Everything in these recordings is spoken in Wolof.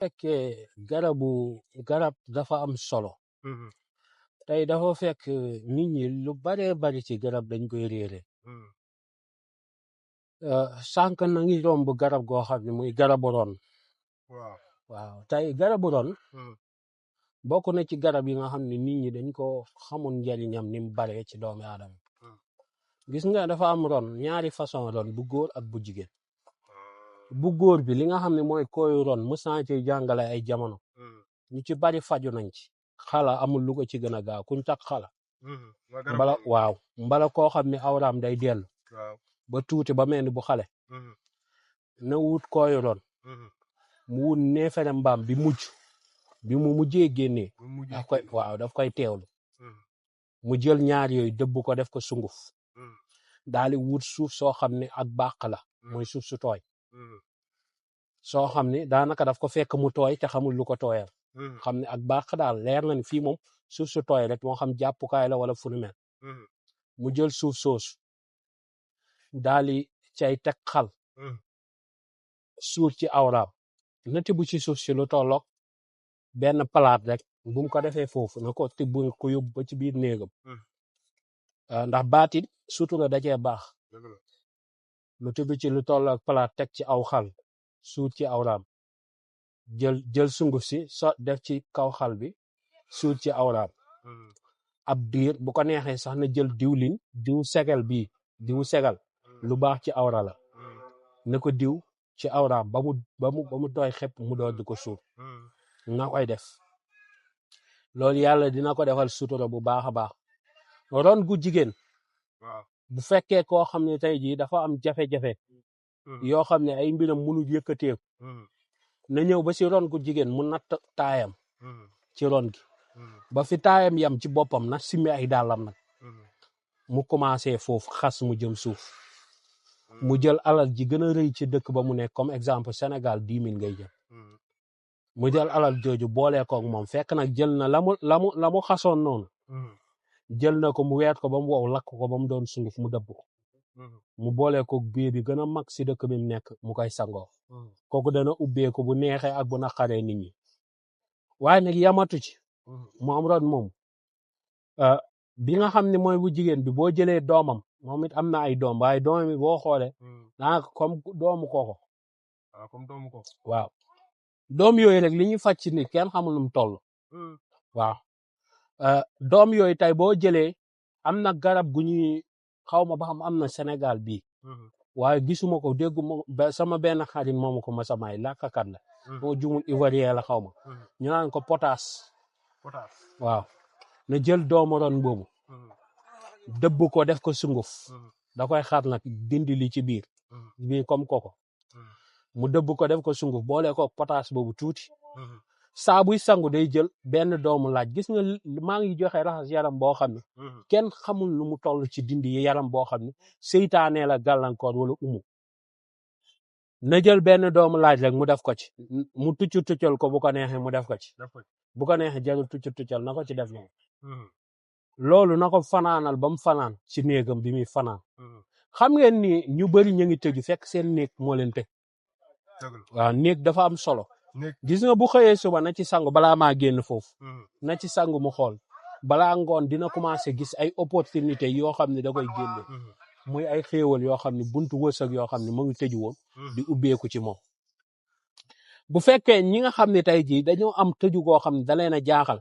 fekkee garab dafa am solo tey dafa fekk nit ñi lu baree bari ci garab dañ koy réere sànq na ngi romb garab goo xam ne muy garabu ron waaw tey garabu ron bokk na ci garab yi nga xam ne nit ñi dañ ko xamul njariñam ni mu baree ci doomi aadama gis nga dafa am ron ñaari façon ron bu góor ak bu jigéen bu góor bi li nga xam ne mooy kooyu ron mu santé jàngale ay jamono ñu ci bari faju nañ ci xala amul lu ko ci gën a gaaw kuñ tak xala mbala koo xam ne awraam day dellu ba tuuti ba mel ni bu xale na wut kooyu ron mu wut neefere mbaam bi mu mujjee génnee daf koy teewlu mu jël ñaar yooyu dëbb ko def ko sunguf daal di wut suuf soo xam ne ak bàq la mooy suuf su tooy soo xam ne daanaka daf ko fekk mu tooy te xamul lu ko tooyal xam ne ak bàq daal leer na ni fii moom suuf su tooy rek moo xam jàppukaay la wala fu nu mel mu jël suuf soosu daal di cay teg xal suur ci awraam na tibb ci suuf si lu tolloog benn palaat rek bu mu ko defee foofu na ko tibb ko yóbbu ba ci biir néegam ndax baatin sutura da cee baax lu tibb ci lu tolloog palaat teg ci aw xal suur ci awraam jël sunguf si def ci kaw xal bi suur ci awraam ab diir bu ko neexee sax na jël diw segal lu baax ci awra la na ko diw ci awraam ba mu tooy xepp mu door di ko suur na koy def loolu yàlla dina ko defal sutura bu baax a baax ron gu jigéen bu fekkee koo xam ne tey jii dafa am jafe-jafe yoo xam ne ay mbiram mënu yëkkateeku na ñëw ba si ron gu jigéen mu natt taayam ci ron gi ba fi taayam yam ci boppam na simmi ay dàllam nag mu commencé foofu xas mu jëm suuf mu jël alal ji gën a rëy ci dëkk ba mu nekk comme exemple Sénégal 10 000 ngay jël mu jël alal jooju boolee koog moom fekk nag jël na la mu xasoon noonu jël na ko mu weet ko ba mu wow lakk ko ba mu doon sunguf mu dëbb ko mu boolee koog biir bi gën a mag si dëkk bi mu nekk mu koy sangoo kooku dana ubbeeku bu neexee ak bu naqaree nit ñi waaye nag yamatu ci mu am ron moom bi nga xam ne mooy bu jigéen bi boo jëlee doomam moom it am na ay doom waaye doom bi boo xoolee daanaka comme doomu kooko waaw doom yooyu rek li ñuy faj ci nit kenn xamul nu mu toll waaw doom yooyu tey boo jëlee am na garab gu ñuy xaw ma ba xam am na Sénégal bii waaye gisuma ko dégguma sama benn xarit moomu ko ma samay làkkakat la moo jumul ivoirien la xaw ma ñu naan ko potaas waaw na jël doomu ron boobu dëbb ko def ko sunguf da koy xaar nag dindi li ci biir comme koko mu dëbb ko def ko sunguf boole ko potaas boobu tuuti saa buy sangu day jël benn doomu laaj gis nga maa ngi joxe raxas yaram boo xam ne kenn xamul lu mu toll ci dindi yaram boo xam ne seytaane la gàllankoor wala umu na jël benn doomu laaj rek mu def ko ci mu tuccal ko bu ko neexee mu def ko ci bu ko neexee jarul tuccal na ko ci def noonu loolu na ko fanaanal ba mu fanaan ci néegam bi muy fanaan xam ngeen ni ñu bari ñu ngi tëju fekk seen néeg moo leen tëj waaw néeg dafa am solo gis nga bu xëyee suba na ci sangu balaa maa génn foofu na ci sangu mu xool balaa ngoon dina commencé gis ay opportunité yoo xam ne da koy génne muy ay xéewal yoo xam ne buntu wërsëg yoo xam ne mu ngi tëju woon di ubbeeku ci moom bu fekkee ñi nga xam ne tey jii dañoo am tëju goo xam ne da leen a jaaxal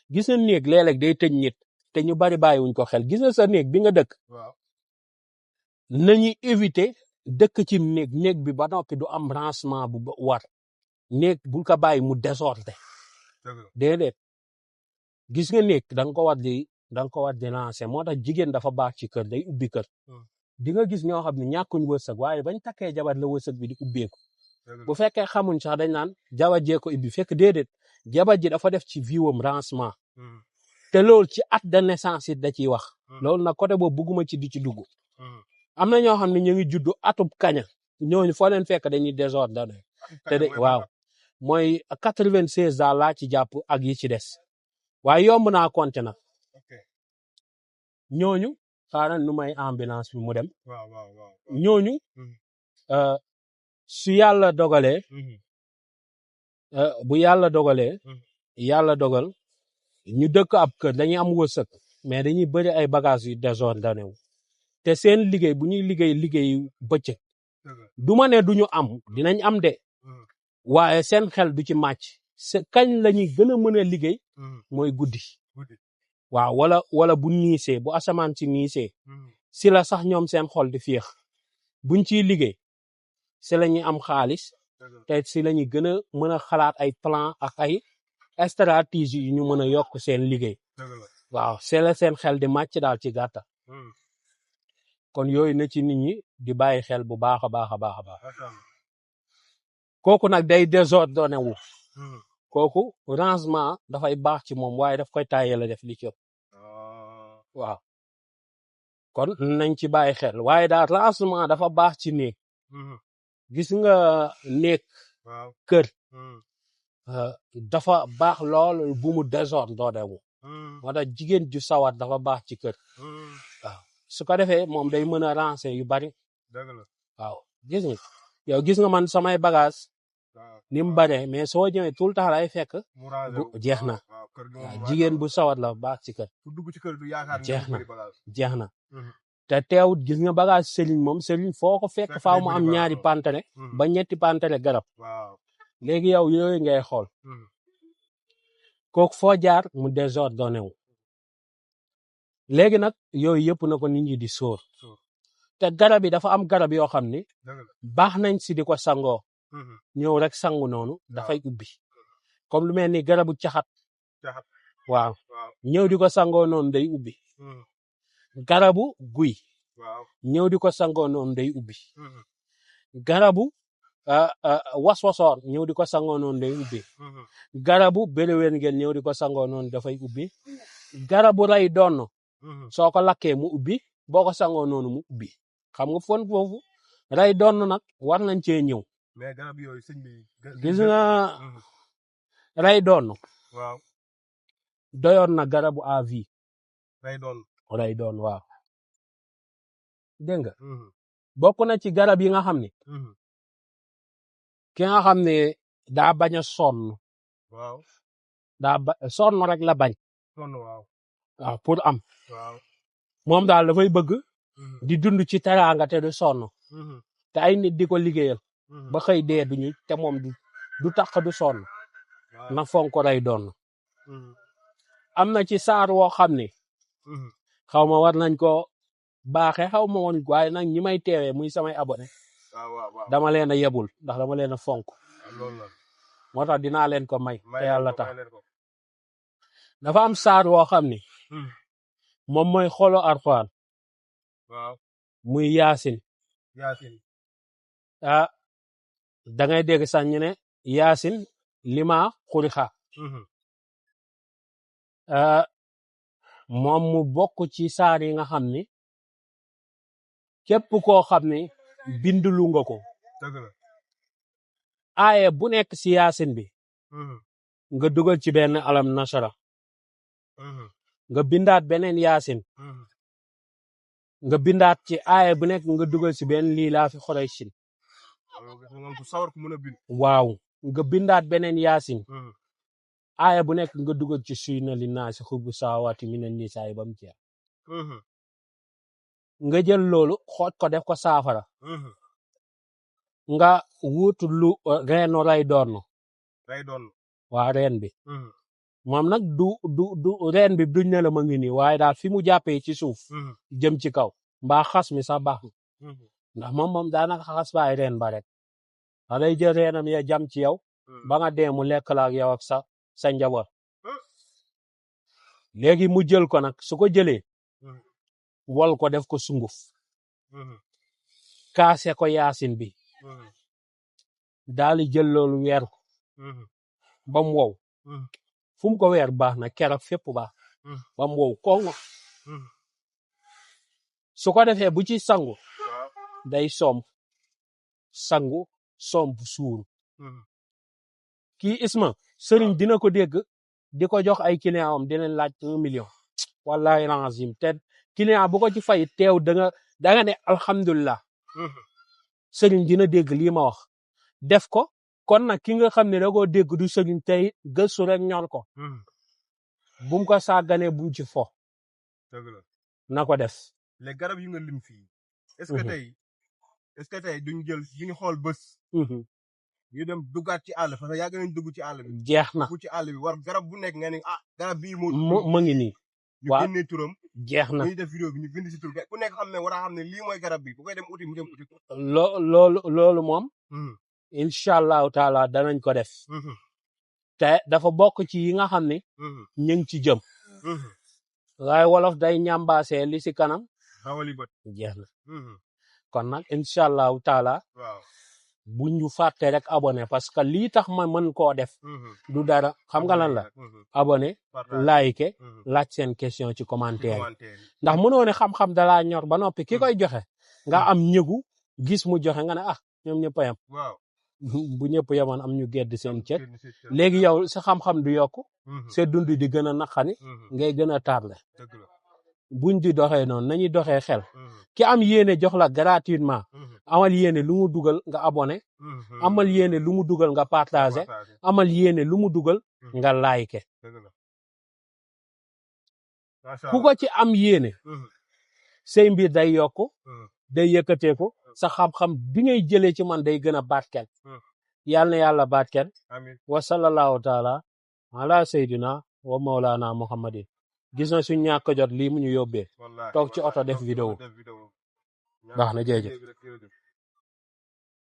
gis na néeg léeg-léeg day tëj nit te ñu bari bàyyiwuñ ko xel gis na sa néeg bi nga dëkk nañuy éviter dëkk ci néeg bi ba noppi du am rangement bu war néeg bul ko bàyyi mu désordre déedéet gis nga néeg da nga ko war di lancer moo tax jigéen dafa baax ci kër day ubbi kër di nga gis ñoo xam ne ñàkkuñ wërsëg waaye bañ takkee jabar la wërsëg bi di ubbeeku bu fekkee xamuñ sax dañ naan jabar jee ko ubbi fekk déedéet jabar ji dafa def ci viwam rangement te loolu ci at de naissance it da ciy wax loolu nag côté boobu bugguma ci di ci dugg am na ñoo xam ne ñu ngi juddu atub kaña ñooñu foo leen fekk dañuy désordre te de waaw mooy 96 daal laa ci jàpp ak yi ci des waaye yomb naa compter nag ñooñu xaaral nu may ambulance bi mu dem ñooñu su yàlla dogalee bu yàlla dogalee yàlla dogal ñu dëkk ab kër dañuy am wërsëg mais dañuy bëri ay bagages yu désordonné wu te seen liggéey bu ñuy liggéey bëccëg du ma ne duñu am dinañ am de waaye seen xel du ci màcc kañ la ñuy gën a mën a liggéey mooy guddi waaw wala bu niisee bu asamaan si niisee si la sax ñoom seen xol di féex buñ ciy liggéey si la ñuy am xaalis te si la ñuy gën a mën a xalaat ay plan ak ay stratégie yu ñu mën a yokk seen liggéey waaw c'est la seen xel di màcc daal ci gàttal kon yooyu na ci nit ñi di bàyyi xel bu baax a baax a baax a baax kooku nag day désordonné wu kooku rangement dafay baax ci moom waaye daf koy taayee la def li ci ëpp waaw kon nañ ci bàyyi xel waaye daal rangement dafa baax ci néeg gis nga néeg kër dafa baax lool bu mu désordonné wu moo tax jigéen ju sawat dafa baax ci kër waaw su ko defee moom day mën a ranger yu bari waaw gis nga man samay bagage ni mu bare mais soo ñëwee tout le temps lay fekk jeex na waaw jigéen bu sawat la baax ci kër jeex na te teewut gis nga bagage sëriñ moom sëriñ foo ko fekk faaw mu am ñaari pantale ba ñetti pantale garab léegi yow yooyu ngay xool kooku foo jaar mu désordonné wu léegi nag yooyu yëpp na ko nit ñi di sóor te garab yi dafa am garab yoo xam ni baax nañ si di ko sangoo ñëw rek sangu noonu dafay ubbi comme lu mel ni garabu caxat waaw ñëw di ko sangoo noonu day ubbi garabu guy ñëw di ko sangoo noonu day ubbi garabu waswasoor ñëw di ko sangoo noonu day ubbi garabu béréwén ngeen ñëw di ko sangoo noonu dafay ubbi garabu ray doon soo ko lakkee mu ubbi boo ko sangoo noonu mu ubbi xam nga foofu ray doon nag war nañ cee ñëw mais garab yooyu sëñ bi gis nga ray doon doyoon na garabu à vie ray doon waaw dégg nga bokk na ci garab yi nga xam ne ki nga xam ne daa bañ a sonn sonn rek la bañ waaw pour am moom daal dafay bëgg di dund ci teraanga te du sonn te ay nit di ko liggéeyal ba xëy dee duñu te moom du tax du sonn na fonk ray doon am na ci saar woo xam ne xaw ma war nañ ko baaxe xaw ma woon waaye nag ñi may teewee muy samay abonné dama leen a yebul ndax dama leen a fonk moo tax dinaa leen ko may te yàlla tax dafa am saar woo xam ne moom mooy xolo Alxuraan muy yaasin da ngay dégg sax ñu ne yaasin lima xurixa moom mu bokk ci saar yi nga xam ni képp koo xam ne bindulu nga ko aaye bu nekk ci yaasin bi nga dugal ci benn alam nasara nga bindaat beneen yaasin nga bindaat ci aaye bu nekk nga dugal ci benn lii laa fi xorey sin waaw nga bindaat beneen yaasin aaye bu nekk nga dugal ci suy na li naa si xubu saawaati mi na nisaay ba mu jeex nga jël loolu xooj ko def ko saafara nga wut lu reenu ray doon waa reen bi moom nag du reen bi duñ ne la ma ngi nii waaye daal fi mu jàppee ci suuf jëm ci kaw mbaa xas mi sax baax na ndax moom daanaka xas baay reen ba rek da day jël reenam ya jam ci yow ba nga dee mu lekk la ak yow ak sa njaboot léegi mu jël ko nag su ko jëlee wol ko def ko sunguf kaase ko yaasin bi daal di jël loolu weer ko ba mu wow fu mu ko weer baax na keroog fépp baax ba mu wow kongo su ko defee bu ci sangu day sangu somb suuru kii isma sëriñ dina ko dégg di ko jox ay client am dinañ laaj 1 million wallahi lazim te client bu ko ci fay teew da nga ne alhamdulilah sëriñ dina dégg lii ma wax def ko kon nag ki nga xam ne da koo dégg du sëriñ tey gëstu rek ñor ko bu mu ko sàgganee bu mu ci fo dëgg la na ko def les garab yu nga lim fii est-ce que tey duñ jël duñu xool bés ñu dem duggaat ci àll parce que yàgg nañ dugg ci àll bi jeex na dugg ci àll bi war garab bu nekk nga ne garab bii ma ngi nii ñu waaw génnee turam jeex na ñu def vidéo bi ñu bind si tur ku nekk xam ne war a xam ne lii mooy garab bi bu koy dem uti mu dem uti loolu moom incha allahu taala danañ ko def te dafa bokk ci yi nga xam ne ñu ngi ci jëm waaye wolof day ñambaasee li si kanam xawali bët jeex na kon nag incha allahu taala waaw bu ñu fàtte rek abonné parce que lii tax ma mën koo def du dara xam nga lan la abonné like laaj seen question ci commentaire ndax mënoo ne xam-xam dalaa ñor ba noppi ki koy joxe nga am ñëgu gis mu joxe nga ne ñoom ñëpp a yem bu ñëpp yemoon am ñu gedd seen cët léegi yow sa xam-xam du yokku sa dund di gën a naqani ngay gën a tarle buñ di doxee noonu nañuy doxee xel ki am yéene jox la gratuitement amal yéene lu mu dugal nga abonné amal yéene lu mu dugal nga partagé amal yéene lu mu dugal nga like ku ko ci am yéene say mbir day yokku day yëkkateeku sa xam-xam bi ngay jëlee ci man day gën a barkel yal na yàlla barkel wa sallallahu taala ala sayyidina wa maulana muhammadin gis na suñ ñàkk jot lii mu ñu yóbbee toog ci oto def vidéo baax na jërëjëf